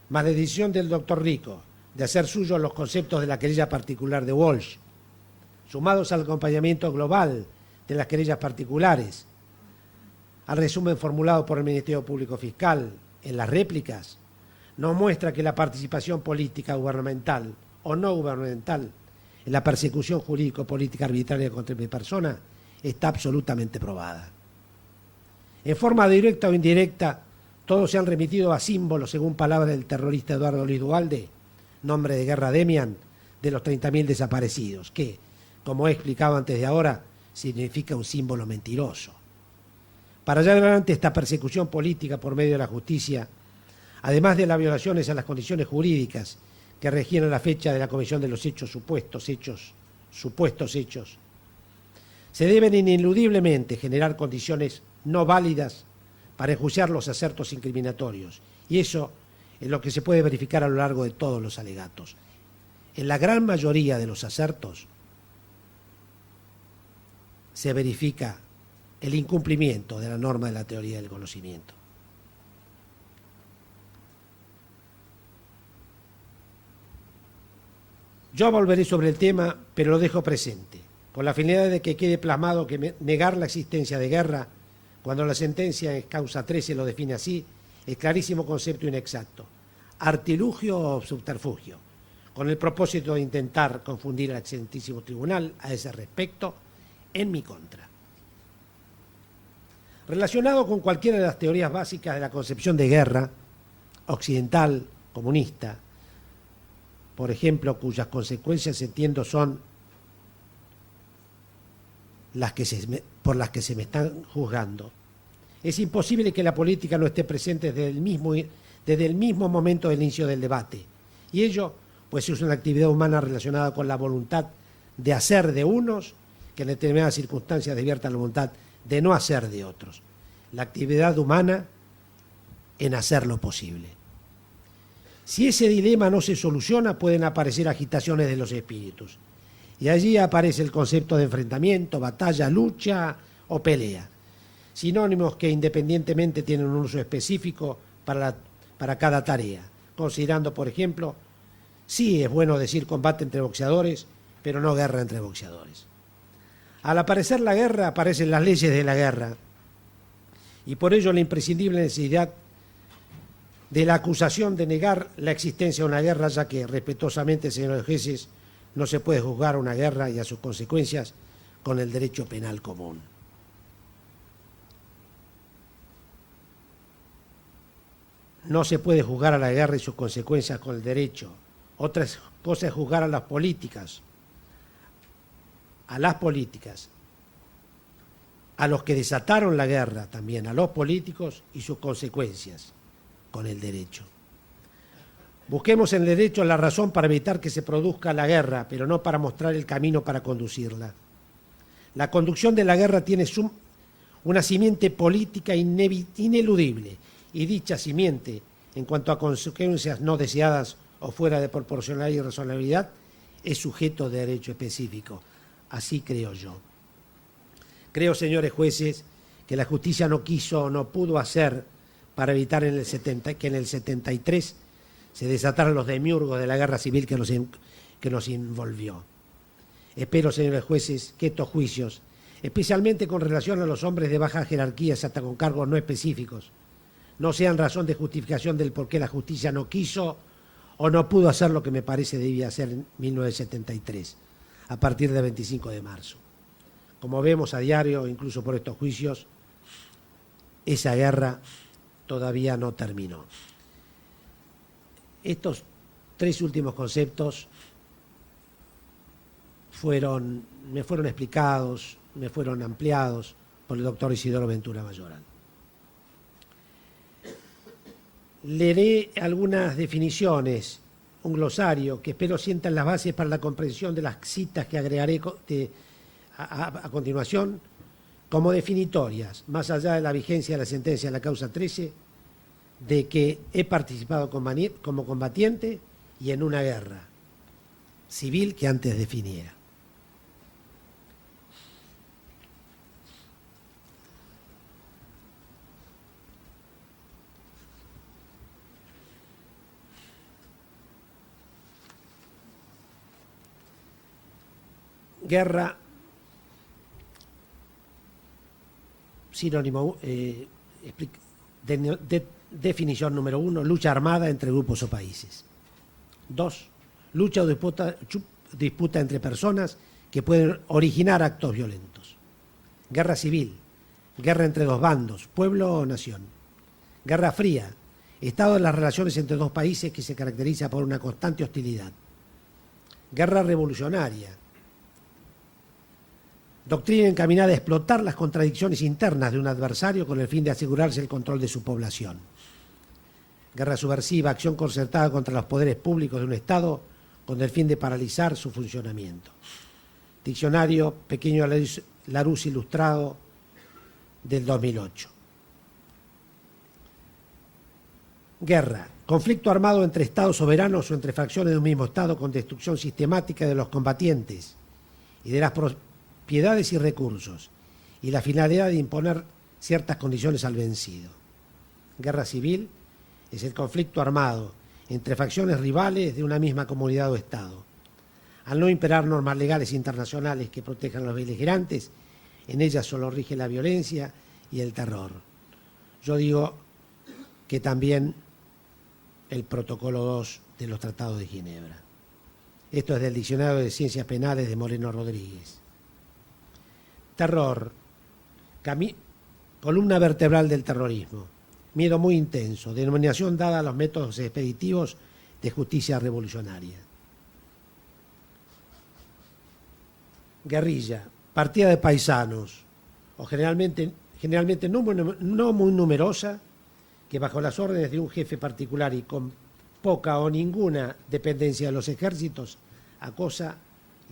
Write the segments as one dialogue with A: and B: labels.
A: más la decisión del doctor Rico de hacer suyos los conceptos de la querella particular de Walsh, sumados al acompañamiento global de las querellas particulares, al resumen formulado por el Ministerio Público Fiscal en las réplicas, nos muestra que la participación política gubernamental o no gubernamental en la persecución jurídico-política arbitraria contra mi persona está absolutamente probada. En forma directa o indirecta, todos se han remitido a símbolos, según palabras del terrorista Eduardo Luis Duhalde, nombre de guerra Demian, de los 30.000 desaparecidos, que, como he explicado antes de ahora, significa un símbolo mentiroso. Para llevar adelante esta persecución política por medio de la justicia, además de las violaciones a las condiciones jurídicas que regían a la fecha de la comisión de los supuestos hechos, se deben ineludiblemente generar condiciones no válidas para enjuiciar los asertos incriminatorios. Y eso es lo que se puede verificar a lo largo de todos los alegatos. En la gran mayoría de los asertos se verifica el incumplimiento de la norma de la teoría del conocimiento. Yo volveré sobre el tema, pero lo dejo presente, con la finalidad de que quede plasmado que negar la existencia de guerra, cuando la sentencia en causa 13 lo define así, es clarísimo concepto inexacto, artilugio o subterfugio, con el propósito de intentar confundir al excelentísimo tribunal a ese respecto en mi contra. Relacionado con cualquiera de las teorías básicas de la concepción de guerra, occidental, comunista, por ejemplo, cuyas consecuencias entiendo son por las que se me están juzgando, es imposible que la política no esté presente desde el mismo momento del inicio del debate. Y ello, pues, es una actividad humana relacionada con la voluntad de hacer de unos, que en determinadas circunstancias despierta la voluntad de no hacer de otros. La actividad humana en hacer lo posible. Si ese dilema no se soluciona, pueden aparecer agitaciones de los espíritus. Y allí aparece el concepto de enfrentamiento, batalla, lucha o pelea. Sinónimos que independientemente tienen un uso específico para cada tarea. Considerando, por ejemplo, sí es bueno decir combate entre boxeadores, pero no guerra entre boxeadores. Al aparecer la guerra, aparecen las leyes de la guerra. Y por ello la imprescindible necesidad de la acusación de negar la existencia de una guerra, ya que, respetuosamente, señores jueces, no se puede juzgar una guerra y a sus consecuencias con el derecho penal común. No se puede juzgar a la guerra y sus consecuencias con el derecho. Otra cosa es juzgar a las políticas, a los que desataron la guerra también, a los políticos y sus consecuencias con el derecho. Busquemos en el derecho la razón para evitar que se produzca la guerra, pero no para mostrar el camino para conducirla. La conducción de la guerra tiene una simiente política ineludible, y dicha simiente, en cuanto a consecuencias no deseadas o fuera de proporcionalidad y razonabilidad, es sujeto de derecho específico. Así creo yo. Creo, señores jueces, que la justicia no quiso o no pudo hacer para evitar que en el 73 se desataran los demiurgos de la guerra civil que nos envolvió. Espero, señores jueces, que estos juicios, especialmente con relación a los hombres de baja jerarquía, hasta con cargos no específicos, no sean razón de justificación del por qué la justicia no quiso o no pudo hacer lo que me parece debía hacer en 1973, a partir del 25 de marzo. Como vemos a diario, incluso por estos juicios, esa guerra todavía no terminó. Estos tres últimos conceptos me fueron explicados, me fueron ampliados por el doctor Isidoro Ventura Mayoral. Leeré algunas definiciones, un glosario que espero sientan las bases para la comprensión de las citas que agregaré a continuación como definitorias, más allá de la vigencia de la sentencia de la causa 13, de que he participado como combatiente y en una guerra civil que antes definiera. Guerra, sinónimo, definición número 1, lucha armada entre grupos o países. 2, lucha o disputa entre personas que pueden originar actos violentos. Guerra civil, guerra entre dos bandos, pueblo o nación. Guerra fría, estado de las relaciones entre dos países que se caracteriza por una constante hostilidad. Guerra revolucionaria, doctrina encaminada a explotar las contradicciones internas de un adversario con el fin de asegurarse el control de su población. Guerra subversiva, acción concertada contra los poderes públicos de un Estado con el fin de paralizar su funcionamiento. Diccionario Pequeño Larousse Ilustrado del 2008. Guerra, conflicto armado entre estados soberanos o entre fracciones de un mismo estado con destrucción sistemática de los combatientes y de las propiedades y recursos, y la finalidad de imponer ciertas condiciones al vencido. Guerra civil es el conflicto armado entre facciones rivales de una misma comunidad o estado. Al no imperar normas legales internacionales que protejan a los beligerantes, en ellas solo rige la violencia y el terror. Yo digo que también el protocolo 2 de los Tratados de Ginebra. Esto es del Diccionario de Ciencias Penales de Moreno Rodríguez. Terror, columna vertebral del terrorismo. Miedo muy intenso, denominación dada a los métodos expeditivos de justicia revolucionaria. Guerrilla, partida de paisanos, o generalmente no muy numerosa, que bajo las órdenes de un jefe particular y con poca o ninguna dependencia de los ejércitos, acosa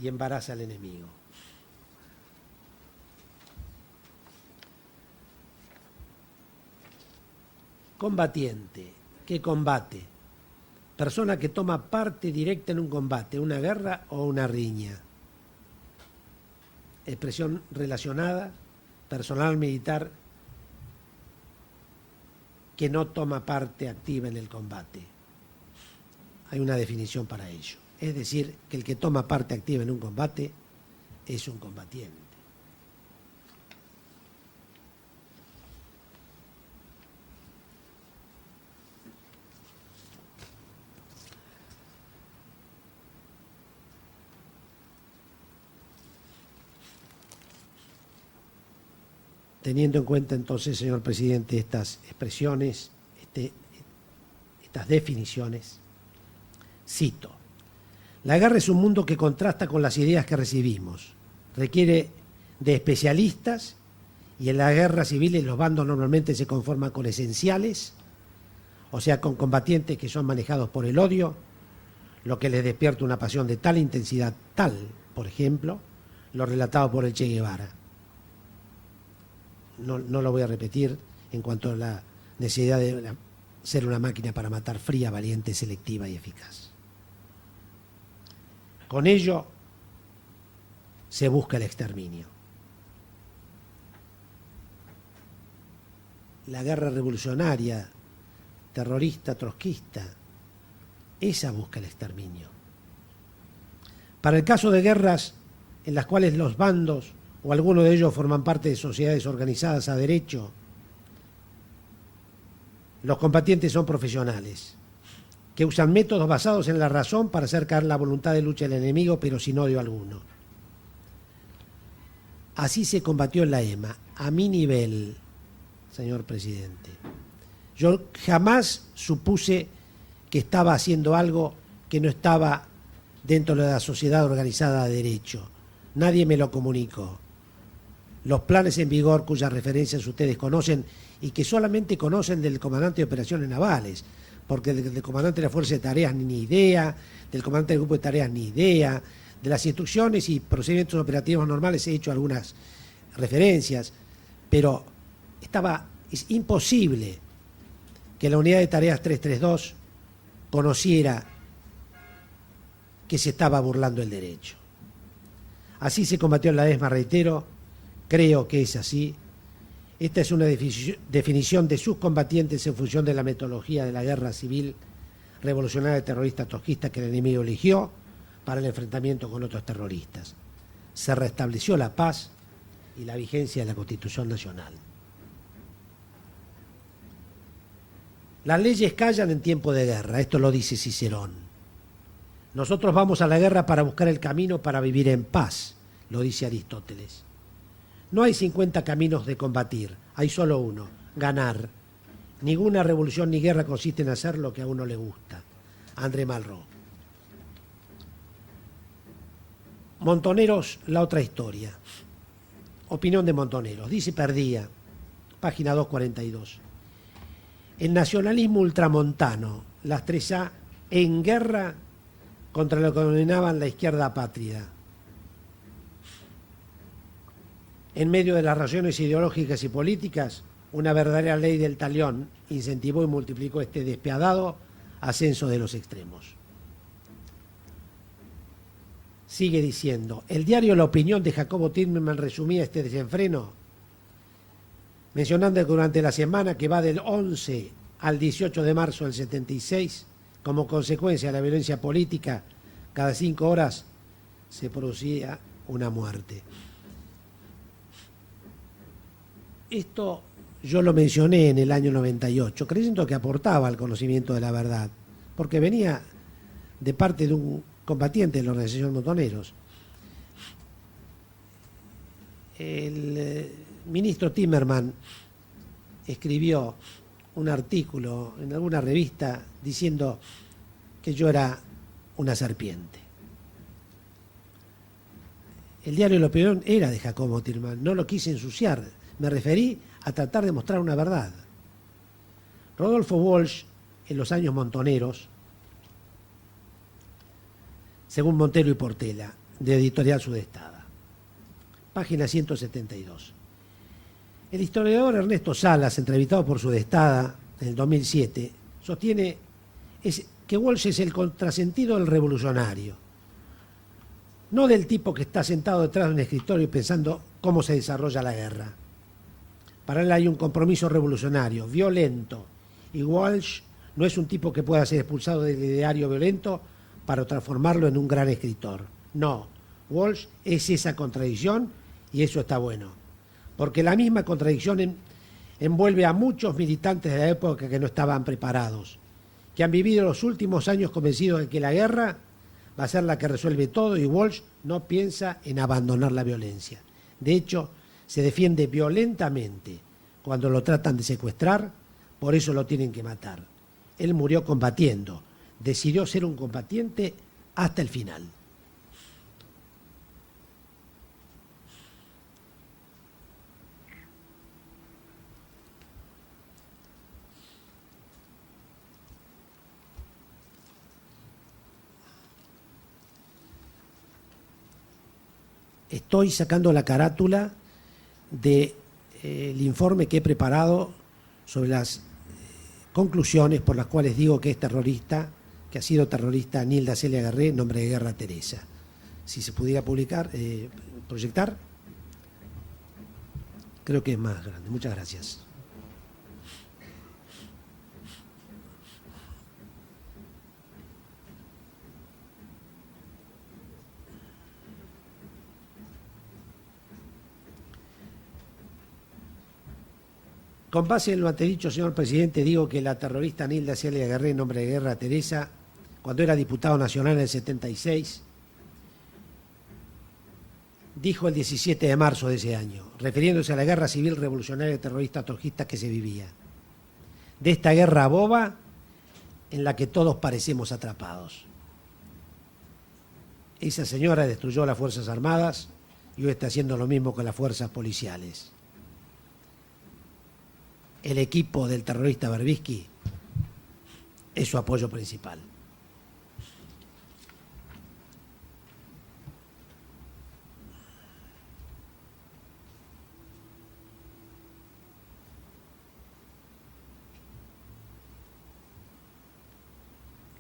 A: y embaraza al enemigo. Combatiente, que combate. Persona que toma parte directa en un combate, una guerra o una riña. Expresión relacionada, personal militar que no toma parte activa en el combate. Hay una definición para ello. Es decir, que el que toma parte activa en un combate es un combatiente. Teniendo en cuenta entonces, señor presidente, estas expresiones, estas definiciones, cito: la guerra es un mundo que contrasta con las ideas que recibimos, requiere de especialistas y en la guerra civil los bandos normalmente se conforman con esenciales, o sea, con combatientes que son manejados por el odio, lo que les despierta una pasión de tal intensidad, por ejemplo, lo relatado por el Che Guevara. No lo voy a repetir en cuanto a la necesidad de ser una máquina para matar fría, valiente, selectiva y eficaz. Con ello se busca el exterminio. La guerra revolucionaria, terrorista, trotskista, esa busca el exterminio. Para el caso de guerras en las cuales los bandos o algunos de ellos forman parte de sociedades organizadas a derecho, los combatientes son profesionales, que usan métodos basados en la razón para hacer caer la voluntad de lucha del enemigo, pero sin odio alguno. Así se combatió en la EMA, a mi nivel, señor presidente. Yo jamás supuse que estaba haciendo algo que no estaba dentro de la sociedad organizada a derecho. Nadie me lo comunicó. Los planes en vigor, cuyas referencias ustedes conocen y que solamente conocen del comandante de operaciones navales, porque del comandante de la Fuerza de Tareas ni idea, del comandante del Grupo de Tareas ni idea, de las instrucciones y procedimientos operativos normales he hecho algunas referencias, pero es imposible que la unidad de tareas 332 conociera que se estaba burlando el derecho. Así se combatió en la ESMA, reitero. Creo que es así. Esta es una definición de sus combatientes en función de la metodología de la guerra civil revolucionaria terrorista trotskista que el enemigo eligió para el enfrentamiento con otros terroristas. se restableció la paz y la vigencia de la Constitución Nacional. Las leyes callan en tiempo de guerra, esto lo dice Cicerón. Nosotros vamos a la guerra para buscar el camino para vivir en paz, lo dice Aristóteles. No hay 50 caminos de combatir, hay solo uno, ganar. Ninguna revolución ni guerra consiste en hacer lo que a uno le gusta. André Malraux. Montoneros, la otra historia. Opinión de Montoneros. Dice Perdía, página 242. El nacionalismo ultramontano, las 3A, en guerra contra lo que denominaban la izquierda apátrida. En medio de las razones ideológicas y políticas, una verdadera ley del talión incentivó y multiplicó este despiadado ascenso de los extremos. Sigue diciendo, el diario La Opinión de Jacobo Timerman resumía este desenfreno, mencionando que durante la semana que va del 11 al 18 de marzo del 76, como consecuencia de la violencia política, cada 5 horas se producía una muerte. Esto yo lo mencioné en el año 98, creyendo que aportaba al conocimiento de la verdad, porque venía de parte de un combatiente de la organización Montoneros. El ministro Timerman escribió un artículo en alguna revista diciendo que yo era una serpiente. El diario La Opinión era de Jacobo Timerman, no lo quise ensuciar, me referí a tratar de mostrar una verdad. Rodolfo Walsh, en los años montoneros, según Montero y Portela, de Editorial Sudestada, página 172. El historiador Ernesto Salas, entrevistado por Sudestada en el 2007, sostiene que Walsh es el contrasentido del revolucionario, no del tipo que está sentado detrás de un escritorio pensando cómo se desarrolla la guerra. Para él hay un compromiso revolucionario, violento, y Walsh no es un tipo que pueda ser expulsado del ideario violento para transformarlo en un gran escritor. No, Walsh es esa contradicción y eso está bueno, porque la misma contradicción envuelve a muchos militantes de la época que no estaban preparados, que han vivido los últimos años convencidos de que la guerra va a ser la que resuelve todo y Walsh no piensa en abandonar la violencia. De hecho, se defiende violentamente cuando lo tratan de secuestrar, por eso lo tienen que matar. Él murió combatiendo, decidió ser un combatiente hasta el final. Estoy sacando la carátula del informe que he preparado sobre las conclusiones por las cuales digo que es terrorista, que ha sido terrorista Nilda Celia Garré, nombre de guerra Teresa. Si se pudiera publicar, proyectar, creo que es más grande. Muchas gracias. Con base en lo antedicho, señor presidente, digo que la terrorista Nilda Celia Garré, nombre de guerra Teresa, cuando era diputado nacional en el 76, dijo el 17 de marzo de ese año, refiriéndose a la guerra civil revolucionaria terrorista trotskista que se vivía, de esta guerra boba en la que todos parecemos atrapados. Esa señora destruyó las Fuerzas Armadas y hoy está haciendo lo mismo con las fuerzas policiales. El equipo del terrorista Berbisky es su apoyo principal.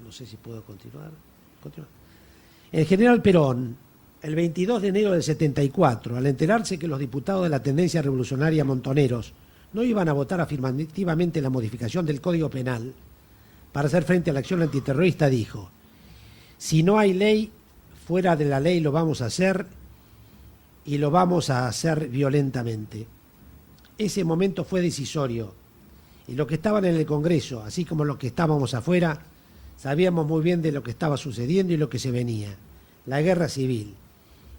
A: No sé si puedo continuar. El general Perón, el 22 de enero del 74, al enterarse que los diputados de la tendencia revolucionaria Montoneros no iban a votar afirmativamente la modificación del Código Penal para hacer frente a la acción antiterrorista, dijo: si no hay ley, fuera de la ley lo vamos a hacer y lo vamos a hacer violentamente. Ese momento fue decisorio y los que estaban en el Congreso, así como los que estábamos afuera, sabíamos muy bien de lo que estaba sucediendo y lo que se venía. La guerra civil.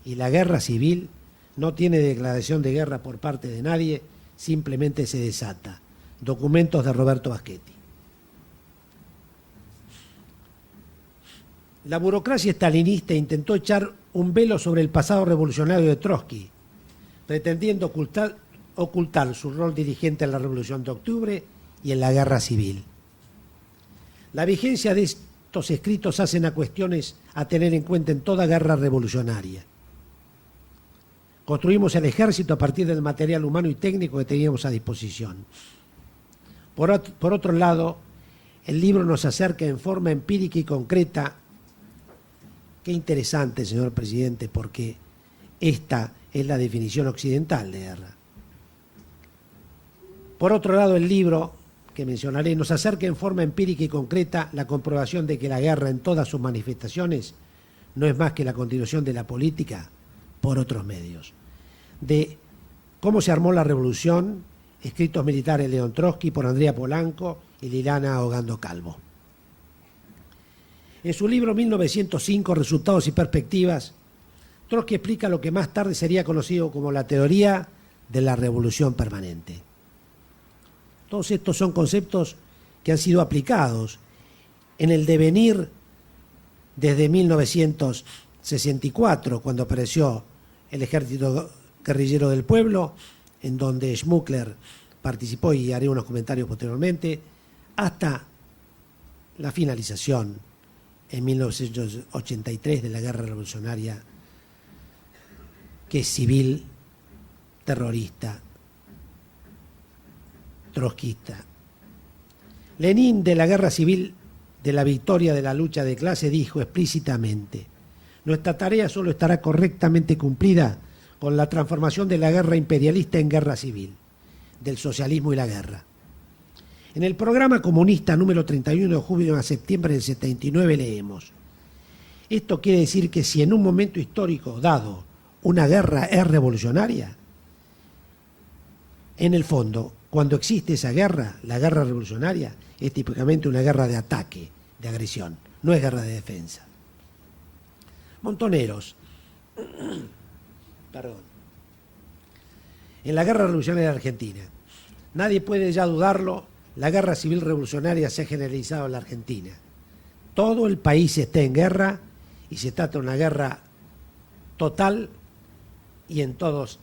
A: Y la guerra civil no tiene declaración de guerra por parte de nadie, simplemente se desata. Documentos de Roberto Baschetti. La burocracia estalinista intentó echar un velo sobre el pasado revolucionario de Trotsky, pretendiendo ocultar su rol dirigente en la Revolución de Octubre y en la Guerra Civil. La vigencia de estos escritos hacen a cuestiones a tener en cuenta en toda guerra revolucionaria. Construimos el ejército a partir del material humano y técnico que teníamos a disposición. Por otro lado, el libro nos acerca en forma empírica y concreta. Qué interesante, señor presidente, porque esta es la definición occidental de guerra. Por otro lado, el libro que mencionaré nos acerca en forma empírica y concreta la comprobación de que la guerra en todas sus manifestaciones no es más que la continuación de la política por otros medios. De cómo se armó la revolución, escritos militares de León Trotsky por Andrea Polanco y Liliana Ogando Calvo. En su libro 1905, Resultados y Perspectivas, Trotsky explica lo que más tarde sería conocido como la teoría de la revolución permanente. Todos estos son conceptos que han sido aplicados en el devenir desde 1964, cuando apareció el Ejército Guerrillero del Pueblo, en donde Schmuckler participó y haré unos comentarios posteriormente, hasta la finalización en 1983 de la guerra revolucionaria, que es civil, terrorista, trotskista. Lenin, de la guerra civil, de la victoria de la lucha de clase, dijo explícitamente: nuestra tarea solo estará correctamente cumplida con la transformación de la guerra imperialista en guerra civil, del socialismo y la guerra. En el programa comunista número 31 de junio a septiembre del 79 leemos: esto quiere decir que si en un momento histórico dado una guerra es revolucionaria, en el fondo, cuando existe esa guerra, la guerra revolucionaria es típicamente una guerra de ataque, de agresión, no es guerra de defensa. Montoneros. Perdón. En la guerra revolucionaria de Argentina, nadie puede ya dudarlo, la guerra civil revolucionaria se ha generalizado en la Argentina. Todo el país está en guerra y se trata de una guerra total y en todos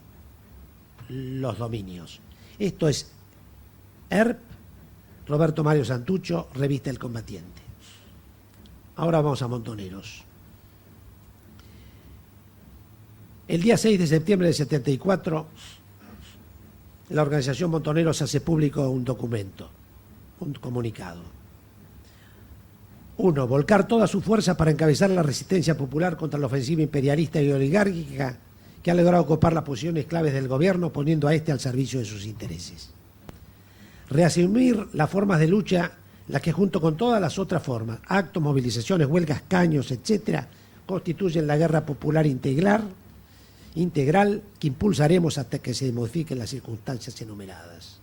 A: los dominios. Esto es ERP, Roberto Mario Santucho, Revista El Combatiente. Ahora vamos a Montoneros. El día 6 de septiembre del 74, la organización Montoneros hace público un documento, un comunicado. 1. Volcar toda su fuerza para encabezar la resistencia popular contra la ofensiva imperialista y oligárquica que ha logrado ocupar las posiciones claves del gobierno, poniendo a este al servicio de sus intereses. Reasumir las formas de lucha, las que junto con todas las otras formas, actos, movilizaciones, huelgas, caños, etcétera, constituyen la guerra popular integral que impulsaremos hasta que se modifiquen las circunstancias enumeradas.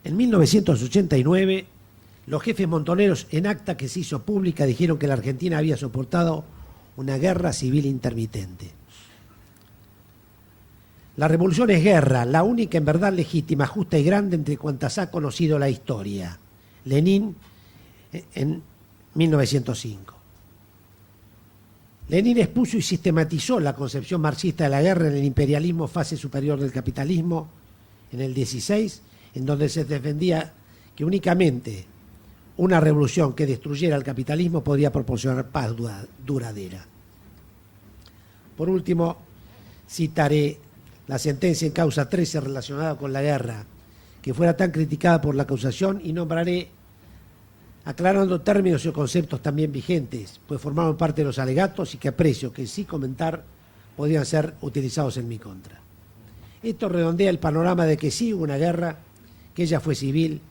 A: En 1989, los jefes montoneros, en acta que se hizo pública, dijeron que la Argentina había soportado una guerra civil intermitente. La revolución es guerra, la única en verdad legítima, justa y grande entre cuantas ha conocido la historia. Lenin, en 1905. Lenin expuso y sistematizó la concepción marxista de la guerra en el imperialismo, fase superior del capitalismo, en el 16, en donde se defendía que únicamente una revolución que destruyera el capitalismo podía proporcionar paz duradera. Por último, citaré la sentencia en causa 13 relacionada con la guerra, que fuera tan criticada por la acusación, y nombraré, aclarando términos y conceptos también vigentes, pues formaban parte de los alegatos y que aprecio que sin comentar podían ser utilizados en mi contra. Esto redondea el panorama de que sí hubo una guerra, que ella fue civil,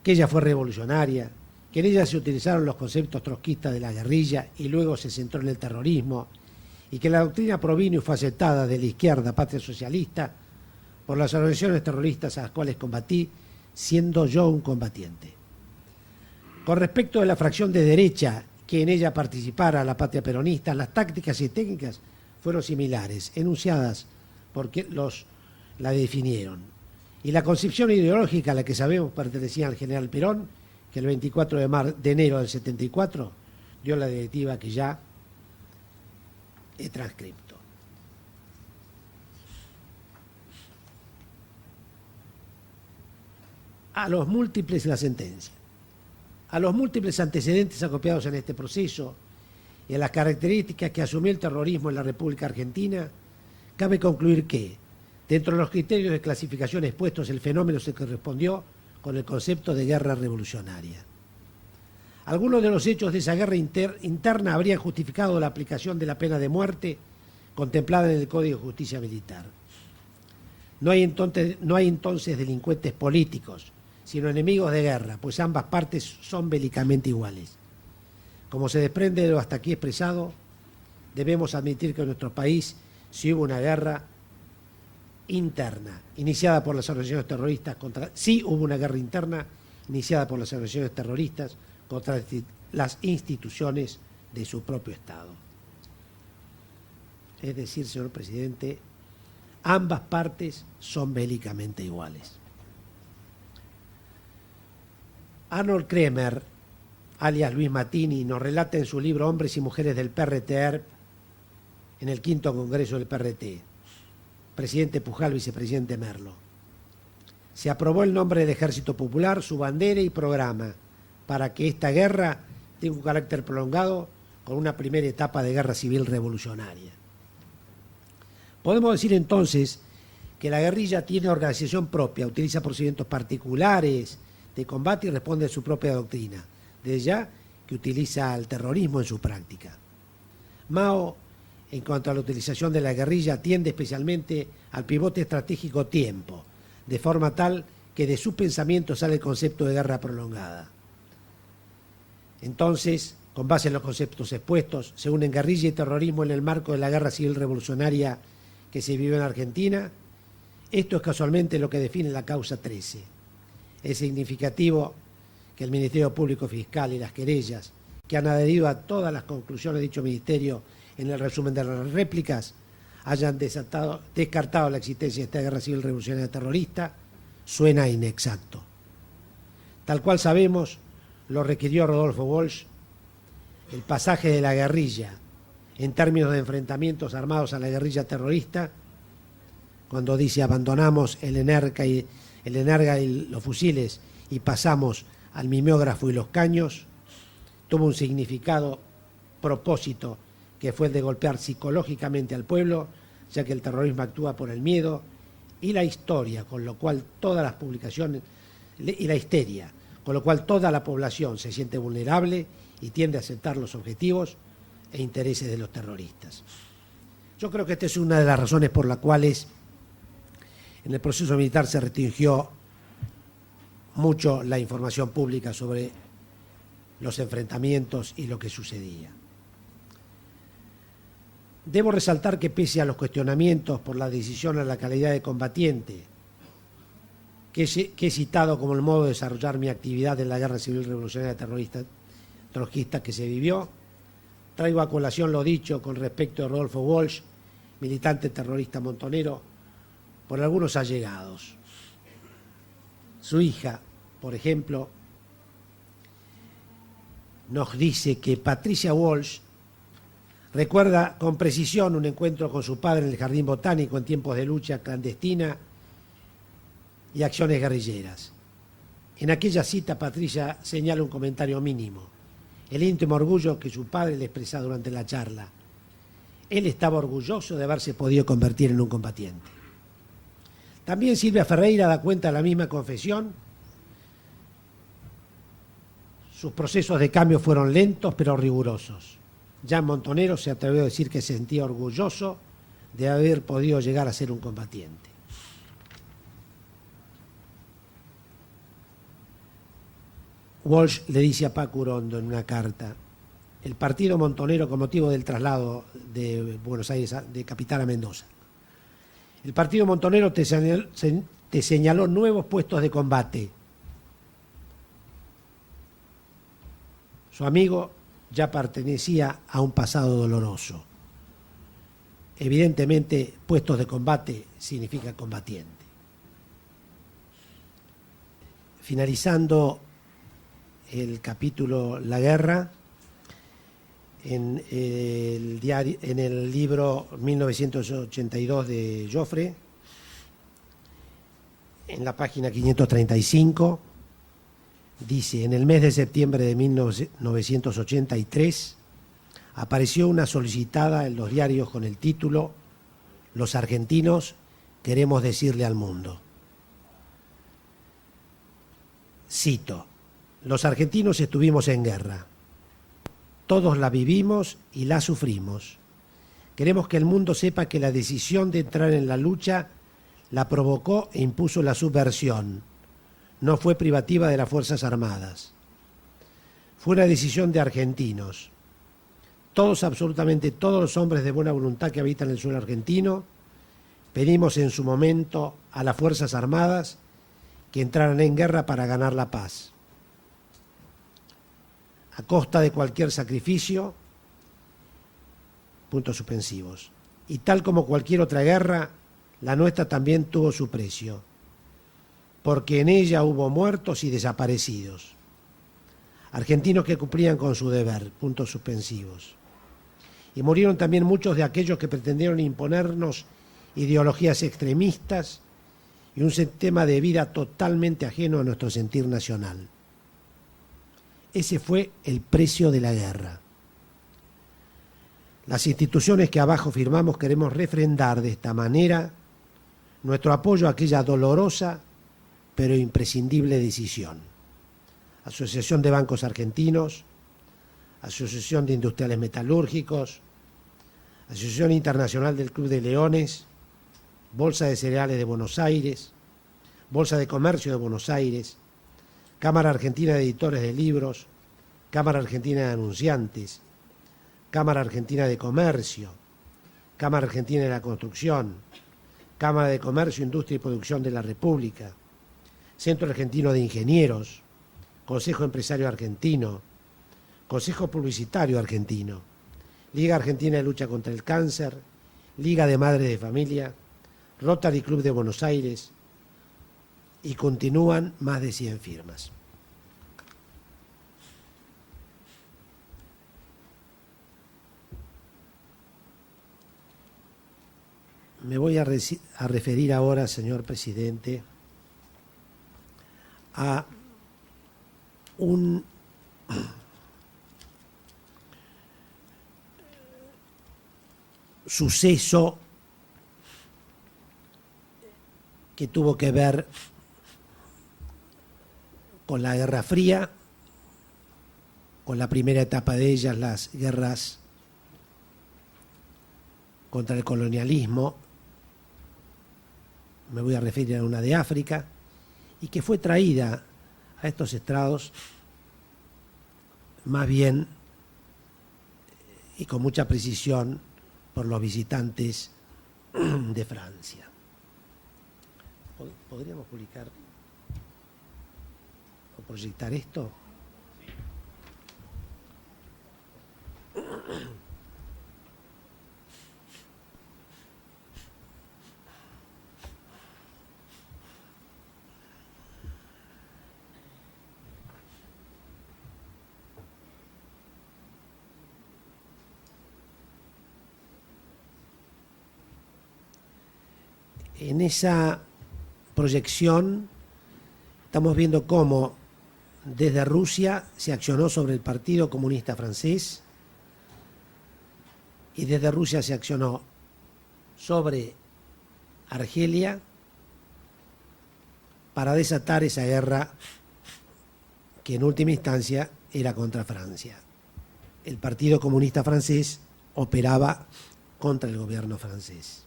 A: que ella fue revolucionaria que en ella se utilizaron los conceptos trotskistas de la guerrilla y luego se centró en el terrorismo, y que la doctrina provino y fue aceptada de la izquierda patria socialista por las organizaciones terroristas a las cuales combatí, siendo yo un combatiente. Con respecto de la fracción de derecha que en ella participara la patria peronista, las tácticas y técnicas fueron similares, enunciadas porque la definieron. Y la concepción ideológica a la que sabemos pertenecía al general Perón, que el 24 de enero del 74 dio la directiva que ya he transcripto. A los múltiples la sentencia. A los múltiples antecedentes acopiados en este proceso y a las características que asumió el terrorismo en la República Argentina, cabe concluir que, dentro de los criterios de clasificación expuestos, el fenómeno se correspondió con el concepto de guerra revolucionaria. Algunos de los hechos de esa guerra interna habrían justificado la aplicación de la pena de muerte contemplada en el Código de Justicia Militar. No hay entonces delincuentes políticos, sino enemigos de guerra, pues ambas partes son bélicamente iguales. Como se desprende de lo hasta aquí expresado, debemos admitir que en nuestro país sí hubo una guerra interna, iniciada por las organizaciones terroristas contra las instituciones de su propio Estado. Es decir, señor presidente, ambas partes son bélicamente iguales. Arnold Kremer, alias Luis Mattini, nos relata en su libro Hombres y Mujeres del PRT, en el 5º Congreso del PRT, presidente Pujal, vicepresidente Merlo. Se aprobó el nombre del Ejército Popular, su bandera y programa, para que esta guerra tenga un carácter prolongado con una primera etapa de guerra civil revolucionaria. Podemos decir entonces que la guerrilla tiene organización propia, utiliza procedimientos particulares de combate y responde a su propia doctrina, desde ya que utiliza el terrorismo en su práctica. Mao, en cuanto a la utilización de la guerrilla, atiende especialmente al pivote estratégico tiempo, de forma tal que de su pensamiento sale el concepto de guerra prolongada. Entonces, con base en los conceptos expuestos, se unen guerrilla y terrorismo en el marco de la guerra civil revolucionaria que se vivió en Argentina. Esto es casualmente lo que define la causa 13. Es significativo que el Ministerio Público Fiscal y las querellas, que han adherido a todas las conclusiones de dicho ministerio en el resumen de las réplicas, hayan descartado la existencia de esta guerra civil revolucionaria terrorista, suena inexacto. Tal cual sabemos, lo requirió Rodolfo Walsh, el pasaje de la guerrilla en términos de enfrentamientos armados a la guerrilla terrorista, cuando dice abandonamos el Energa y los fusiles y pasamos al mimeógrafo y los caños, tuvo un significado propósito que fue el de golpear psicológicamente al pueblo, ya que el terrorismo actúa por el miedo y la historia, con lo cual todas las publicaciones y la histeria, con lo cual toda la población se siente vulnerable y tiende a aceptar los objetivos e intereses de los terroristas. Yo creo que esta es una de las razones por las cuales en el proceso militar se restringió mucho la información pública sobre los enfrentamientos y lo que sucedía. Debo resaltar que pese a los cuestionamientos por la decisión a la calidad de combatiente, que he citado como el modo de desarrollar mi actividad en la guerra civil revolucionaria trotskista que se vivió, traigo a colación lo dicho con respecto a Rodolfo Walsh, militante terrorista montonero, por algunos allegados. Su hija, por ejemplo, nos dice que Patricia Walsh recuerda con precisión un encuentro con su padre en el Jardín Botánico en tiempos de lucha clandestina y acciones guerrilleras. En aquella cita, Patricia señala un comentario mínimo, el íntimo orgullo que su padre le expresaba durante la charla. Él estaba orgulloso de haberse podido convertir en un combatiente. También Silvia Ferreira da cuenta de la misma confesión. Sus procesos de cambio fueron lentos pero rigurosos. Jan Montonero se atrevió a decir que se sentía orgulloso de haber podido llegar a ser un combatiente. Walsh le dice a Paco Urondo en una carta: el partido montonero con motivo del traslado de Buenos Aires de capital a Mendoza. El partido montonero te señaló nuevos puestos de combate. Su amigo ya pertenecía a un pasado doloroso. Evidentemente, puestos de combate significa combatiente. Finalizando el capítulo La Guerra, en el libro 1982 de Joffre, en la página 535, dice: en el mes de septiembre de 1983 apareció una solicitada en los diarios con el título «Los argentinos queremos decirle al mundo». Cito: los argentinos estuvimos en guerra. Todos la vivimos y la sufrimos. Queremos que el mundo sepa que la decisión de entrar en la lucha la provocó e impuso la subversión. No fue privativa de las Fuerzas Armadas. Fue una decisión de argentinos. Todos, absolutamente todos los hombres de buena voluntad que habitan el suelo argentino, pedimos en su momento a las Fuerzas Armadas que entraran en guerra para ganar la paz. A costa de cualquier sacrificio, puntos suspensivos. Y tal como cualquier otra guerra, la nuestra también tuvo su precio, porque en ella hubo muertos y desaparecidos. Argentinos que cumplían con su deber, puntos suspensivos. Y murieron también muchos de aquellos que pretendieron imponernos ideologías extremistas y un sistema de vida totalmente ajeno a nuestro sentir nacional. Ese fue el precio de la guerra. Las instituciones que abajo firmamos queremos refrendar de esta manera nuestro apoyo a aquella dolorosa pero imprescindible decisión. Asociación de Bancos Argentinos, Asociación de Industriales Metalúrgicos, Asociación Internacional del Club de Leones, Bolsa de Cereales de Buenos Aires, Bolsa de Comercio de Buenos Aires, Cámara Argentina de Editores de Libros, Cámara Argentina de Anunciantes, Cámara Argentina de Comercio, Cámara Argentina de la Construcción, Cámara de Comercio, Industria y Producción de la República, Centro Argentino de Ingenieros, Consejo Empresario Argentino, Consejo Publicitario Argentino, Liga Argentina de Lucha contra el Cáncer, Liga de Madres de Familia, Rotary Club de Buenos Aires, y continúan más de 100 firmas. Me voy a referir ahora, señor presidente, a un suceso que tuvo que ver con la Guerra Fría, con la primera etapa de ellas, las guerras contra el colonialismo. Me voy a referir a una de África, y que fue traída a estos estrados más bien y con mucha precisión por los visitantes de Francia. ¿Podríamos publicar o proyectar esto? En esa proyección estamos viendo cómo desde Rusia se accionó sobre el Partido Comunista Francés y desde Rusia se accionó sobre Argelia para desatar esa guerra que en última instancia era contra Francia. El Partido Comunista Francés operaba contra el gobierno francés.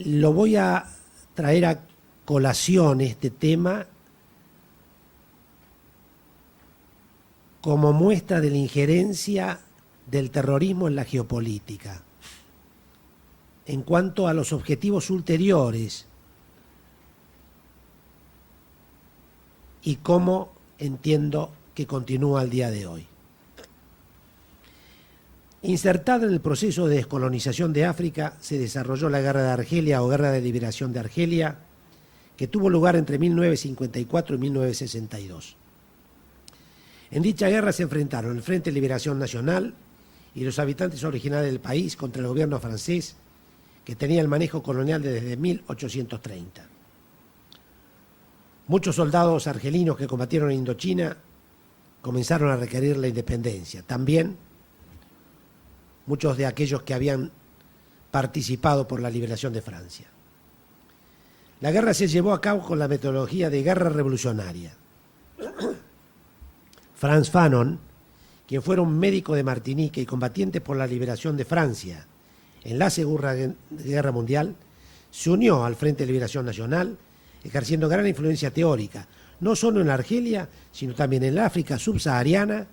A: Lo voy a traer colación este tema como muestra de la injerencia del terrorismo en la geopolítica, en cuanto a los objetivos ulteriores y cómo entiendo que continúa al día de hoy. Insertada en el proceso de descolonización de África, se desarrolló la Guerra de Argelia o Guerra de Liberación de Argelia, que tuvo lugar entre 1954 y 1962. En dicha guerra se enfrentaron el Frente de Liberación Nacional y los habitantes originales del país contra el gobierno francés, que tenía el manejo colonial desde 1830. Muchos soldados argelinos que combatieron en Indochina comenzaron a requerir la independencia. También muchos de aquellos que habían participado por la liberación de Francia. La guerra se llevó a cabo con la metodología de guerra revolucionaria. Frantz Fanon, quien fuera un médico de Martinica y combatiente por la liberación de Francia en la Segunda Guerra Mundial, se unió al Frente de Liberación Nacional, ejerciendo gran influencia teórica, no solo en Argelia, sino también en el África subsahariana,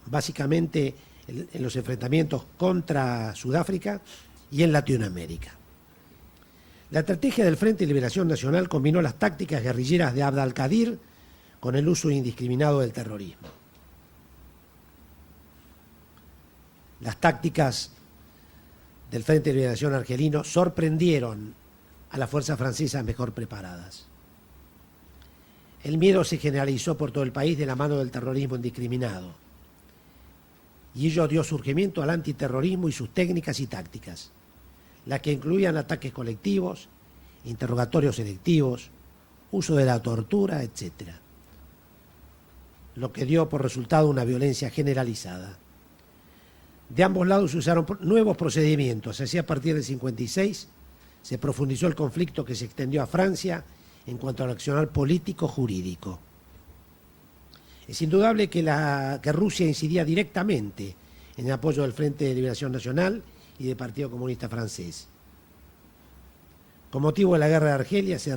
A: básicamente en los enfrentamientos contra Sudáfrica y en Latinoamérica. La estrategia del Frente de Liberación Nacional combinó las tácticas guerrilleras de Abd al-Qadir con el uso indiscriminado del terrorismo. Las tácticas del Frente de Liberación Argelino sorprendieron a las fuerzas francesas mejor preparadas. El miedo se generalizó por todo el país de la mano del terrorismo indiscriminado, y ello dio surgimiento al antiterrorismo y sus técnicas y tácticas, las que incluían ataques colectivos, interrogatorios selectivos, uso de la tortura, etc., lo que dio por resultado una violencia generalizada. De ambos lados se usaron nuevos procedimientos. Así, a partir del 56 se profundizó el conflicto, que se extendió a Francia en cuanto al accionar político-jurídico. Es indudable que Rusia incidía directamente en el apoyo del Frente de Liberación Nacional y del Partido Comunista Francés. Con motivo de la Guerra de Argelia se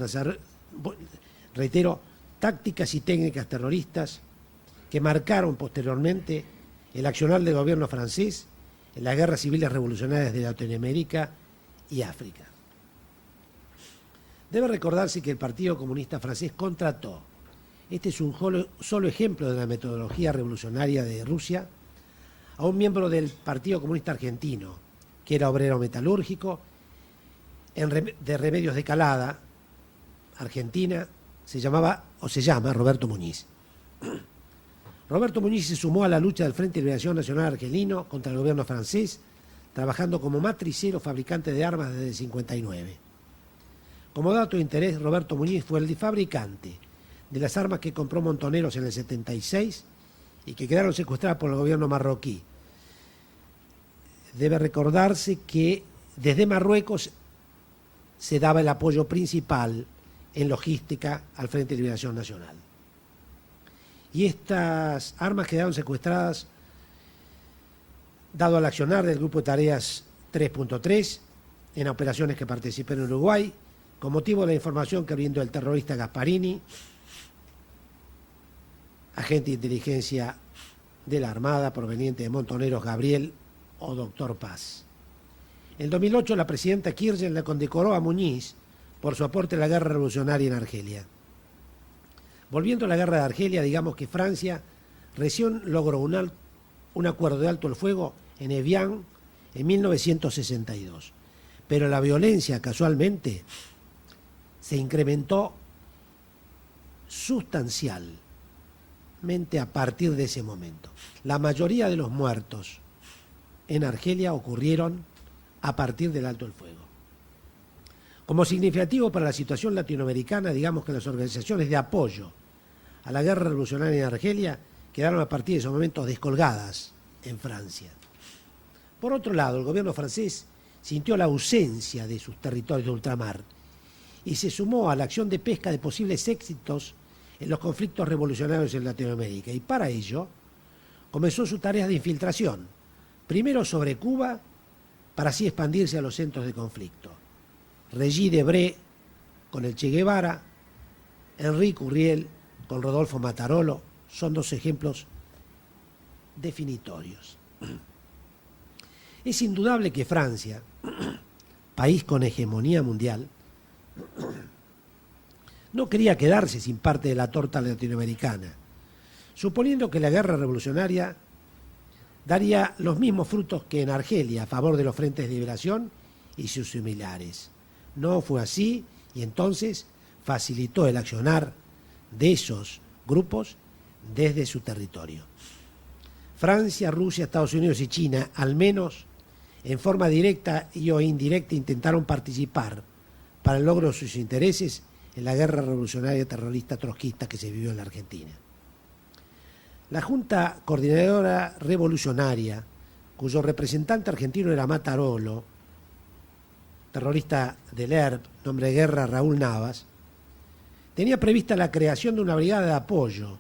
A: reitero, tácticas y técnicas terroristas que marcaron posteriormente el accionar del gobierno francés en las guerras civiles revolucionarias de Latinoamérica y África. Debe recordarse que el Partido Comunista Francés contrató, este es un solo ejemplo de la metodología revolucionaria de Rusia, a un miembro del Partido Comunista Argentino, que era obrero metalúrgico, de Remedios de Calada, Argentina, se llama Roberto Muñiz. Roberto Muñiz se sumó a la lucha del Frente de Liberación Nacional Argelino contra el gobierno francés, trabajando como matricero fabricante de armas desde el 59. Como dato de interés, Roberto Muñiz fue el fabricante de las armas que compró Montoneros en el 76 y que quedaron secuestradas por el gobierno marroquí. Debe recordarse que desde Marruecos se daba el apoyo principal en logística al Frente de Liberación Nacional. Y estas armas quedaron secuestradas dado al accionar del Grupo de Tareas 3.3 en operaciones que participó en Uruguay, con motivo de la información que brindó el terrorista Gasparini, agente de inteligencia de la Armada proveniente de Montoneros Gabriel o Doctor Paz. En 2008 la presidenta Kirchner le condecoró a Muñiz por su aporte a la guerra revolucionaria en Argelia. Volviendo a la guerra de Argelia, digamos que Francia recién logró un acuerdo de alto el fuego en Evian en 1962, pero la violencia casualmente se incrementó sustancialmente a partir de ese momento. La mayoría de los muertos en Argelia ocurrieron a partir del alto el fuego. Como significativo para la situación latinoamericana, digamos que las organizaciones de apoyo a la guerra revolucionaria en Argelia quedaron a partir de esos momentos descolgadas en Francia. Por otro lado, el gobierno francés sintió la ausencia de sus territorios de ultramar y se sumó a la acción de pesca de posibles éxitos en los conflictos revolucionarios en Latinoamérica. Y para ello comenzó sus tareas de infiltración, primero sobre Cuba, para así expandirse a los centros de conflicto. Regis Debray, con el Che Guevara, Enrique Urriel con Rodolfo Matarolo, son dos ejemplos definitorios. Es indudable que Francia, país con hegemonía mundial, no quería quedarse sin parte de la torta latinoamericana, suponiendo que la guerra revolucionaria daría los mismos frutos que en Argelia a favor de los frentes de liberación y sus similares. No fue así y entonces facilitó el accionar de esos grupos desde su territorio. Francia, Rusia, Estados Unidos y China, al menos en forma directa y o indirecta, intentaron participar para el logro de sus intereses en la guerra revolucionaria terrorista trotskista que se vivió en la Argentina. La Junta Coordinadora Revolucionaria, cuyo representante argentino era Matarolo, terrorista del ERP, nombre de guerra Raúl Navas, tenía prevista la creación de una brigada de apoyo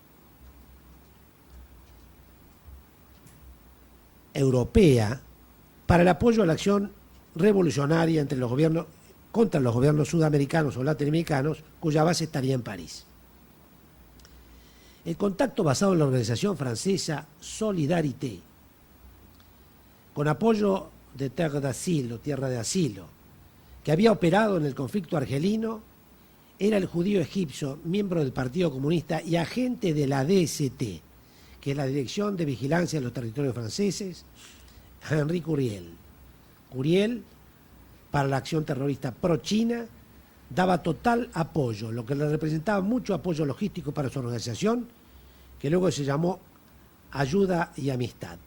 A: europea para el apoyo a la acción revolucionaria entre los gobiernos, contra los gobiernos sudamericanos o latinoamericanos, cuya base estaría en París. El contacto basado en la organización francesa Solidarité, con apoyo de Terre d'Asile o Tierra de Asilo, que había operado en el conflicto argelino, era el judío egipcio, miembro del Partido Comunista y agente de la DST, que es la Dirección de Vigilancia de los Territorios Franceses, Enrique Urriel. Urriel, para la acción terrorista pro-China, daba total apoyo, lo que le representaba mucho apoyo logístico para su organización, que luego se llamó Ayuda y Amistad.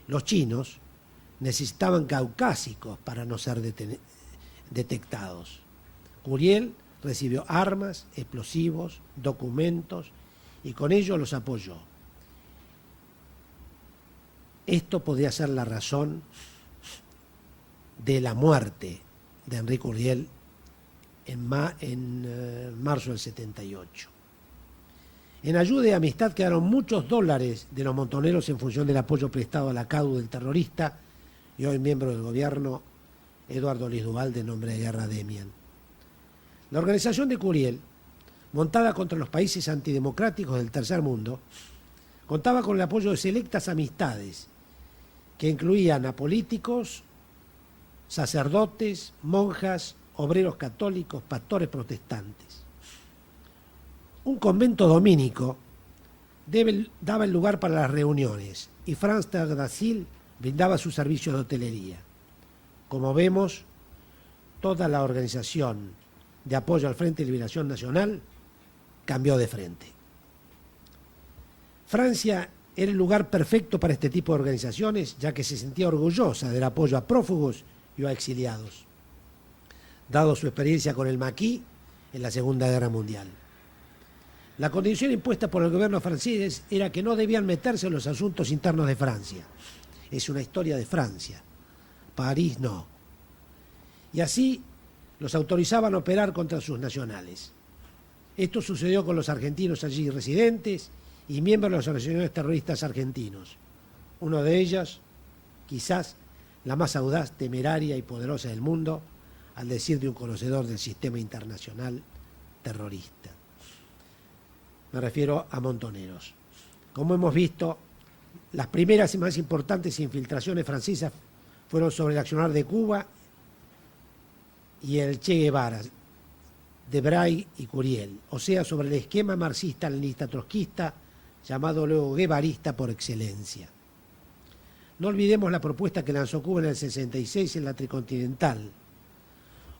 A: Los chinos necesitaban caucásicos para no ser detectados. Urriel recibió armas, explosivos, documentos y con ello los apoyó. Esto podría ser la razón de la muerte de Enrique Urriel en marzo del 78. En Ayuda y Amistad quedaron muchos dólares de los montoneros en función del apoyo prestado a la CADU del terrorista y hoy miembro del gobierno Eduardo Luis Duval, de nombre de guerra Demian. La organización de Urriel, montada contra los países antidemocráticos del tercer mundo, contaba con el apoyo de selectas amistades que incluían a políticos, sacerdotes, monjas, obreros católicos, pastores protestantes. Un convento dominico daba el lugar para las reuniones y Franz Terre d'Asile brindaba sus servicios de hotelería. Como vemos, toda la organización de apoyo al Frente de Liberación Nacional cambió de frente. Francia era el lugar perfecto para este tipo de organizaciones, ya que se sentía orgullosa del apoyo a prófugos y a exiliados, dado su experiencia con el maquis en la Segunda Guerra Mundial. La condición impuesta por el gobierno francés era que no debían meterse en los asuntos internos de Francia. Es una historia de Francia. París no. Y así los autorizaban a operar contra sus nacionales. Esto sucedió con los argentinos allí residentes y miembros de las organizaciones terroristas argentinos. Uno de ellos, quizás la más audaz, temeraria y poderosa del mundo, al decir de un conocedor del sistema internacional terrorista. Me refiero a Montoneros. Como hemos visto, las primeras y más importantes infiltraciones francesas fueron sobre el accionar de Cuba y el Che Guevara, de Bray y Curiel, o sea, sobre el esquema marxista-leninista trotskista, llamado luego guevarista por excelencia. No olvidemos la propuesta que lanzó Cuba en el 66 en la Tricontinental,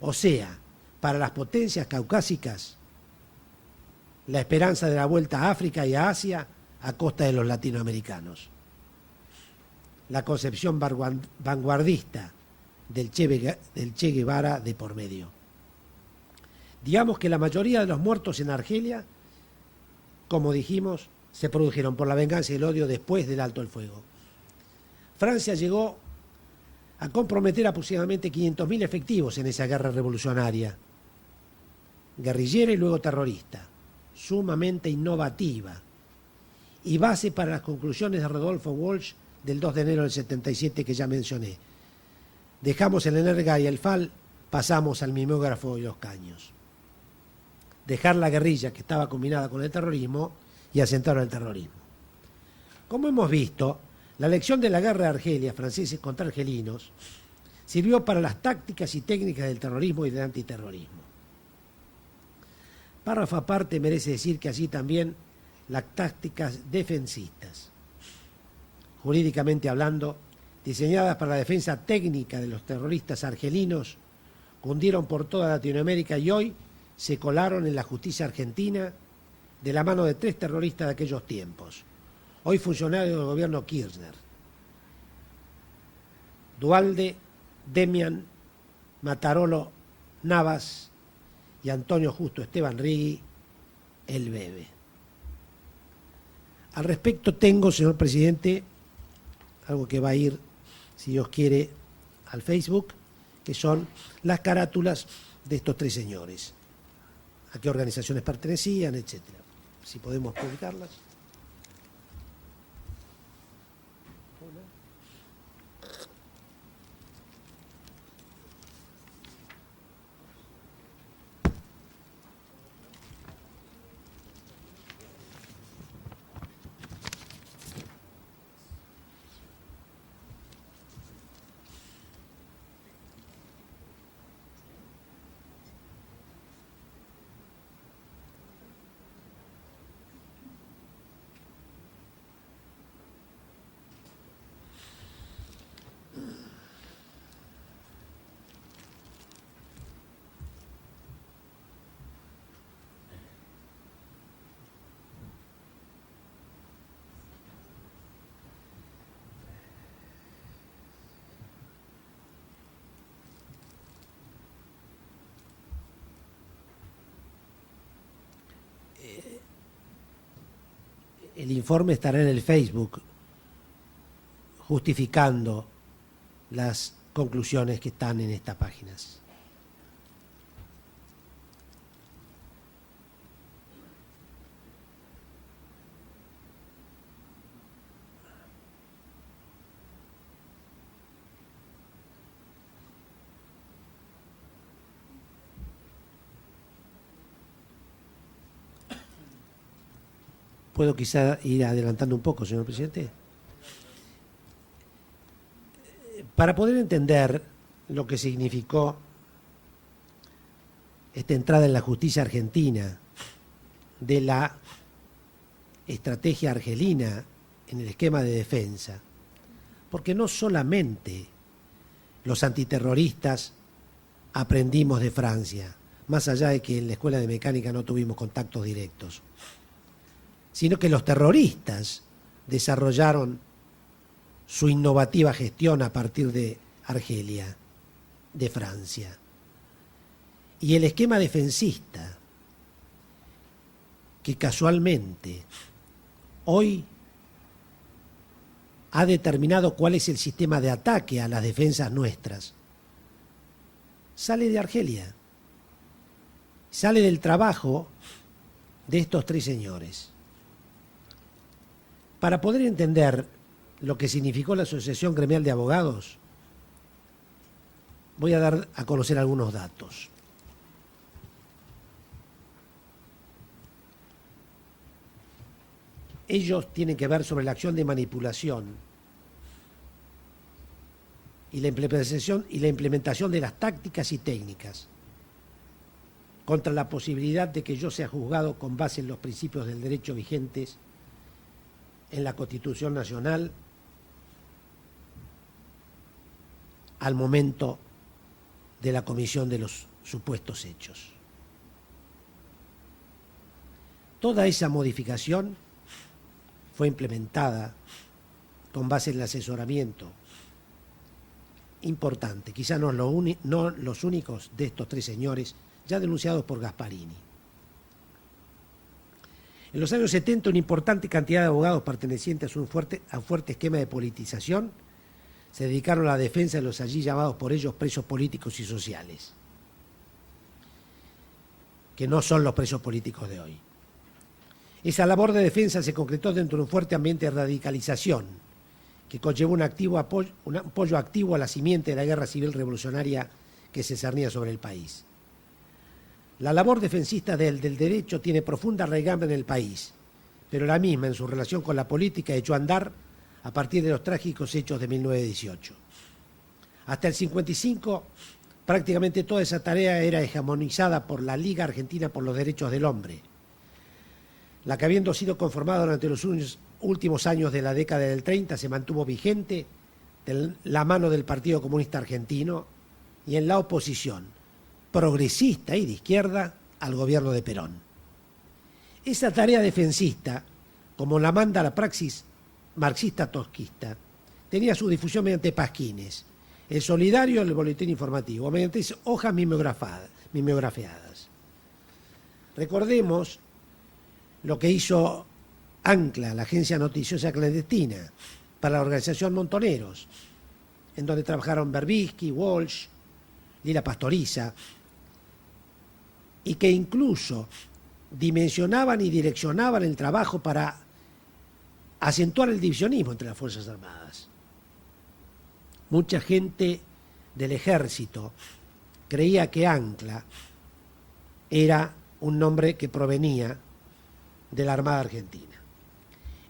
A: o sea, para las potencias caucásicas, la esperanza de la vuelta a África y a Asia a costa de los latinoamericanos. La concepción vanguardista del Che Guevara de por medio. Digamos que la mayoría de los muertos en Argelia, como dijimos, se produjeron por la venganza y el odio después del alto el fuego. Francia llegó a comprometer aproximadamente 500.000 efectivos en esa guerra revolucionaria, guerrillera y luego terrorista, sumamente innovativa, y base para las conclusiones de Rodolfo Walsh del 2 de enero del 77 que ya mencioné. Dejamos el Energa y el FAL, pasamos al mimeógrafo y los caños. dejar la guerrilla que estaba combinada con el terrorismo y asentar el terrorismo. Como hemos visto, la lección de la guerra de Argelia, franceses contra argelinos, sirvió para las tácticas y técnicas del terrorismo y del antiterrorismo. Párrafo aparte merece decir que así también las tácticas defensistas, jurídicamente hablando, diseñadas para la defensa técnica de los terroristas argelinos, cundieron por toda Latinoamérica y hoy se colaron en la justicia argentina de la mano de 3 terroristas de aquellos tiempos, hoy funcionarios del gobierno Kirchner: Duhalde, Demian, Matarolo, Navas y Antonio Justo Esteban Rigui, el Bebe. Al respecto tengo, señor presidente, algo que va a ir, si Dios quiere, al Facebook, que son las carátulas de estos 3 señores, a qué organizaciones pertenecían, etcétera. Si podemos publicarlas. El informe estará en el Facebook justificando las conclusiones que están en estas páginas. ¿Puedo quizá ir adelantando un poco, señor presidente? Para poder entender lo que significó esta entrada en la justicia argentina de la estrategia argelina en el esquema de defensa, porque no solamente los antiterroristas aprendimos de Francia, más allá de que en la escuela de mecánica no tuvimos contactos directos, sino que los terroristas desarrollaron su innovativa gestión a partir de Argelia, de Francia. Y el esquema defensista, que casualmente hoy ha determinado cuál es el sistema de ataque a las defensas nuestras, sale de Argelia, sale del trabajo de estos 3 señores. Para poder entender lo que significó la Asociación Gremial de Abogados, voy a dar a conocer algunos datos. Ellos tienen que ver sobre la acción de manipulación y la implementación de las tácticas y técnicas contra la posibilidad de que yo sea juzgado con base en los principios del derecho vigentes en la Constitución Nacional al momento de la comisión de los supuestos hechos. Toda esa modificación fue implementada con base en el asesoramiento importante, quizá no los únicos de estos 3 señores ya denunciados por Gasparini. En los años 70, una importante cantidad de abogados pertenecientes a un fuerte esquema de politización se dedicaron a la defensa de los allí llamados por ellos presos políticos y sociales, que no son los presos políticos de hoy. Esa labor de defensa se concretó dentro de un fuerte ambiente de radicalización que conllevó un apoyo activo a la simiente de la guerra civil revolucionaria que se cernía sobre el país. La labor defensista del derecho tiene profunda raigambre en el país, pero la misma en su relación con la política echó a andar a partir de los trágicos hechos de 1918. Hasta el 55, prácticamente toda esa tarea era hegemonizada por la Liga Argentina por los Derechos del Hombre, la que habiendo sido conformada durante los últimos años de la década del 30 se mantuvo vigente de la mano del Partido Comunista Argentino y en la oposición progresista y de izquierda al gobierno de Perón. Esa tarea defensista, como la manda la praxis marxista-tosquista, tenía su difusión mediante pasquines, el solidario, el boletín informativo, mediante hojas mimeografiadas. Recordemos lo que hizo ANCLA, la agencia noticiosa clandestina, para la organización Montoneros, en donde trabajaron Berbisky, Walsh, Lila Pastoriza, y que incluso dimensionaban y direccionaban el trabajo para acentuar el divisionismo entre las Fuerzas Armadas. Mucha gente del ejército creía que ANCLA era un nombre que provenía de la Armada Argentina.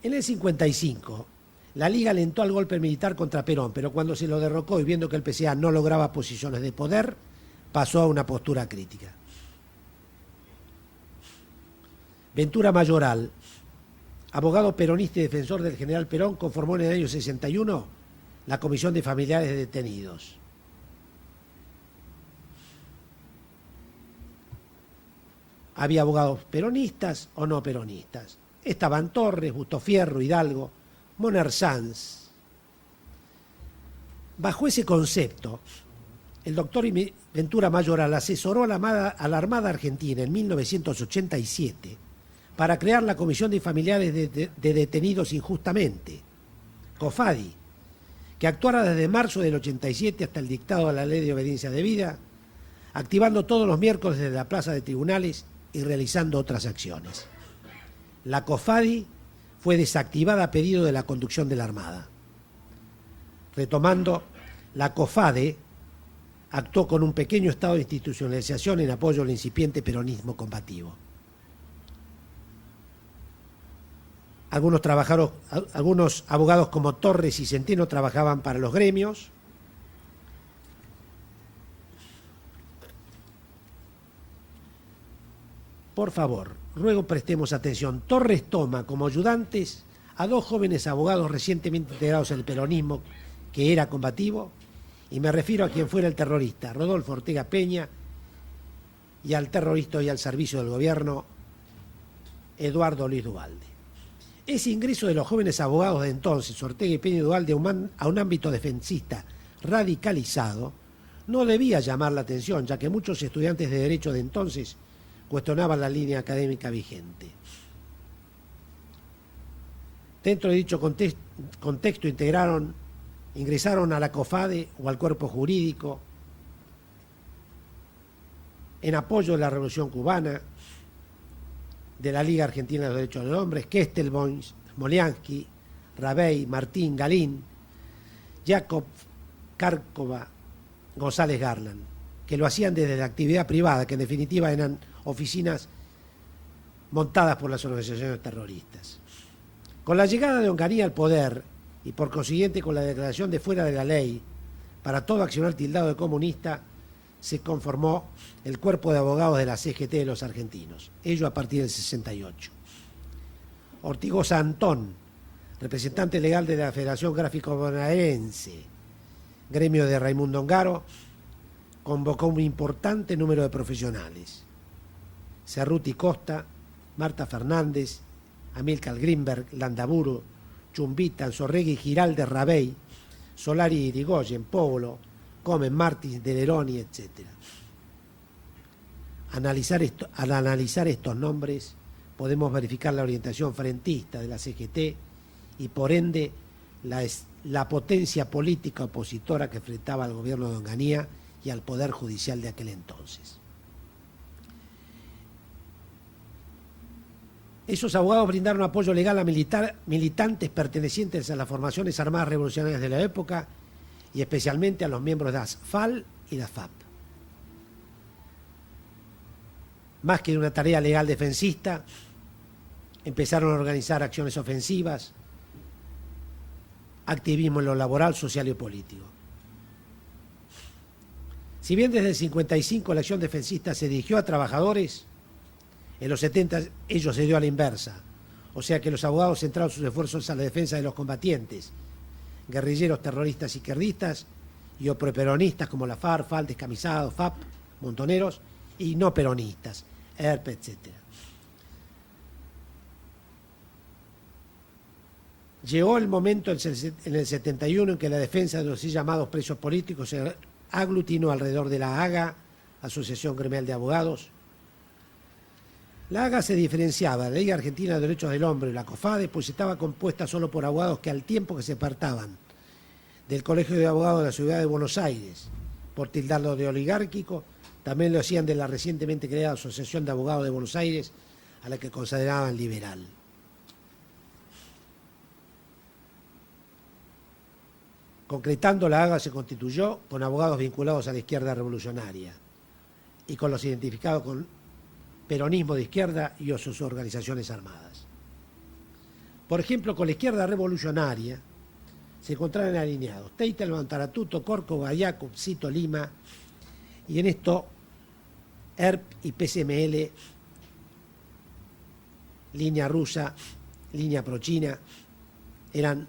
A: En el 55, la Liga alentó al golpe militar contra Perón, pero cuando se lo derrocó y viendo que el PCA no lograba posiciones de poder, pasó a una postura crítica. Ventura Mayoral, abogado peronista y defensor del general Perón, conformó en el año 61 la Comisión de Familiares de Detenidos. Había abogados peronistas o no peronistas. Estaban Torres, Bustofierro, Hidalgo, Moner Sanz. Bajo ese concepto, el doctor Ventura Mayoral asesoró a la Armada Argentina en 1987 para crear la Comisión de Familiares de Detenidos Injustamente, COFADI, que actuara desde marzo del 87 hasta el dictado de la Ley de Obediencia Debida, activando todos los miércoles desde la plaza de tribunales y realizando otras acciones. La COFADI fue desactivada a pedido de la conducción de la Armada. Retomando, la COFADE actuó con un pequeño estado de institucionalización en apoyo al incipiente peronismo combativo. Algunos abogados como Torres y Centeno trabajaban para los gremios. Por favor, ruego prestemos atención. Torres toma como ayudantes a dos jóvenes abogados recientemente integrados en el peronismo que era combativo, y me refiero a quien fuera el terrorista, Rodolfo Ortega Peña, y al terrorista y al servicio del gobierno, Eduardo Luis Duhalde. Ese ingreso de los jóvenes abogados de entonces, Ortega y Peña y Duhalde, a un ámbito defensista radicalizado, no debía llamar la atención, ya que muchos estudiantes de Derecho de entonces cuestionaban la línea académica vigente. Dentro de dicho contexto ingresaron a la COFADE o al cuerpo jurídico en apoyo de la Revolución Cubana, de la Liga Argentina de los Derechos del Hombre, Kestelboim, Smoliansky, Rabey, Martín, Galín, Jacob, Cárcova, González Garland, que lo hacían desde la actividad privada, que en definitiva eran oficinas montadas por las organizaciones terroristas. Con la llegada de Onganía al poder, y por consiguiente con la declaración de fuera de la ley para todo accionar tildado de comunista, se conformó el cuerpo de abogados de la CGT de los argentinos, ello a partir del 68. Ortigosa Antón, representante legal de la Federación Gráfico Bonaerense, gremio de Raimundo Ongaro, convocó un importante número de profesionales. Cerruti Costa, Marta Fernández, Amílcar Grimberg, Landaburu, Chumbita, Anzorregui, Giralde, Rabey, Solari, Irigoyen, Polo, Comen, Martins, De Leroni, etc. Al analizar estos nombres, podemos verificar la orientación frentista de la CGT y, por ende, la potencia política opositora que enfrentaba al gobierno de Onganía y al Poder Judicial de aquel entonces. Esos abogados brindaron apoyo legal a militantes pertenecientes a las formaciones armadas revolucionarias de la época y especialmente a los miembros de las FAL y las FAP. más que de una tarea legal defensista, empezaron a organizar acciones ofensivas, activismo en lo laboral, social y político. Si bien desde el 55 la acción defensista se dirigió a trabajadores, en los 70 ello se dio a la inversa, o sea que los abogados centraron sus esfuerzos a la defensa de los combatientes, guerrilleros, terroristas, izquierdistas y o preperonistas como la FARC, FAL, descamisados, FAP, montoneros, y no peronistas, ERP, etc. Llegó el momento en el 71 en que la defensa de los así llamados presos políticos se aglutinó alrededor de la AGA, Asociación Gremial de Abogados. La AGA se diferenciaba de la Liga Argentina de Derechos del Hombre y la COFADE, pues estaba compuesta solo por abogados que al tiempo que se apartaban del Colegio de Abogados de la Ciudad de Buenos Aires, por tildarlo de oligárquico, también lo hacían de la recientemente creada Asociación de Abogados de Buenos Aires, a la que consideraban liberal. Concretando, la AGA se constituyó con abogados vinculados a la izquierda revolucionaria y con los identificados con peronismo de izquierda y o sus organizaciones armadas. Por ejemplo, con la izquierda revolucionaria se encontraban alineados Teitelman, Taratuto, Corco, Gayaco, Cito, Lima, y en esto ERP y PCML, línea rusa, línea prochina, eran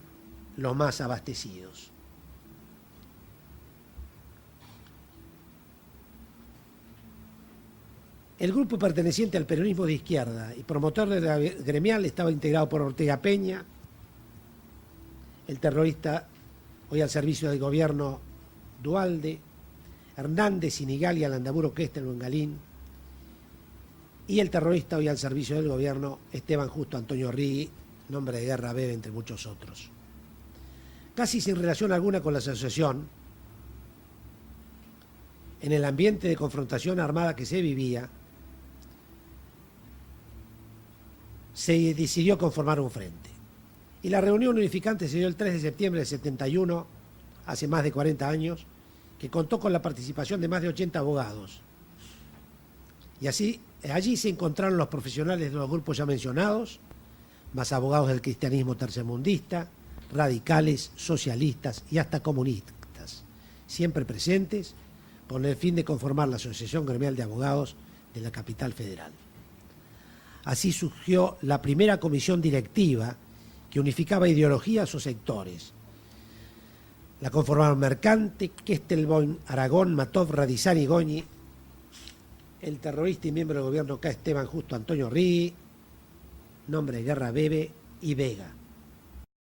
A: los más abastecidos. El grupo perteneciente al peronismo de izquierda y promotor de la gremial estaba integrado por Ortega Peña, el terrorista hoy al servicio del gobierno Duhalde, Hernández, Inigal y Alandaburo Kestel Galín, y el terrorista hoy al servicio del gobierno Esteban Justo Antonio Rigui, nombre de guerra Bebe, entre muchos otros. Casi sin relación alguna con la asociación, en el ambiente de confrontación armada que se vivía, se decidió conformar un frente. Y la reunión unificante se dio el 3 de septiembre del 71, hace más de 40 años, que contó con la participación de más de 80 abogados. Y allí se encontraron los profesionales de los grupos ya mencionados, más abogados del cristianismo tercermundista, radicales, socialistas y hasta comunistas, siempre presentes con el fin de conformar la Asociación Gremial de Abogados de la capital federal. Así surgió la primera comisión directiva que unificaba ideologías o sectores. La conformaron Mercante, Kestelboim, Aragón, Matov, Radizán y Goñi, el terrorista y miembro del gobierno K. Esteban Justo Antonio Rigui, nombre de guerra Bebe y Vega.